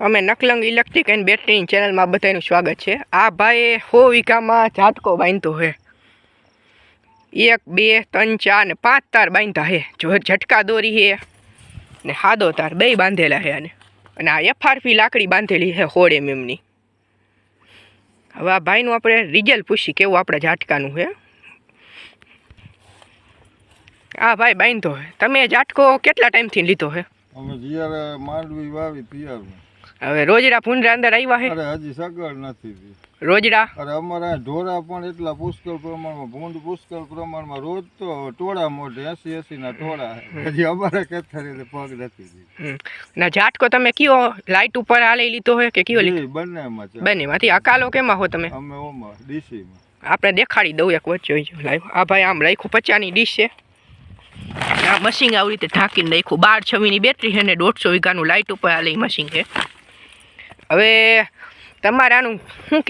અમે Naklang electric and બેટરીની ચેનલમાં બધાનું સ્વાગત છે। આ ભાઈએ 100 વીઘામાં ઝાટકો બાંધ્યો છે। 1 2 3 4 ને 5 તાર બાંધ્યા છે। જો ઝટકા દોરી છે ને સાદો તાર બે બાંધેલા છે અને આ એફઆરપી લાકડી બાંધેલી છે 100 mm ની। હવે આ ભાઈનું આપણે રિઝલ્ટ પૂછી કેવું આપણે ઝાટકાનું છે। આ ભાઈ બાંધ્યો છે। તમે ઝાટકો કેટલા ટાઈમથી લીધો છે? અમે જીયારે માંડવી વાવી ત્યારનું। હવે રોજડા ભૂંડરા અંદર આવ્યા છે? અરે હજી સગવડ નથી થઈ રોજડા? અરે અમારા ઢોરા પણ એટલા પુષ્કળ પ્રમાણમાં, ભૂંડ પુષ્કળ પ્રમાણમાં, રોજ તો ટોળા મોઢે 80 ના ટોળા હજી અમારે કથારી પગ નથી। ના ઝાટકો તમે કયો લાઇટ ઉપર હાલે લીધો હોય કે કયો લીધો? બંનેમાં છે। બંનેમાંથી અકાલો કેમાં હો તમે? અમે ઓમાં ડીસીમાં। આપણે દેખાડી દઉં એક વચ્ચે જોઈ લાઈવ। આ ભાઈ આમ રાખ્યું 50ની ડીશ છે। આ મશીન આવી રીતે ઢાંકીને રાખ્યું। 12 6ની બેટરી છે ને 150 વીઘાનું લાઇટ ઉપર હાલે મશીન છે। હવે તમારે આનું શું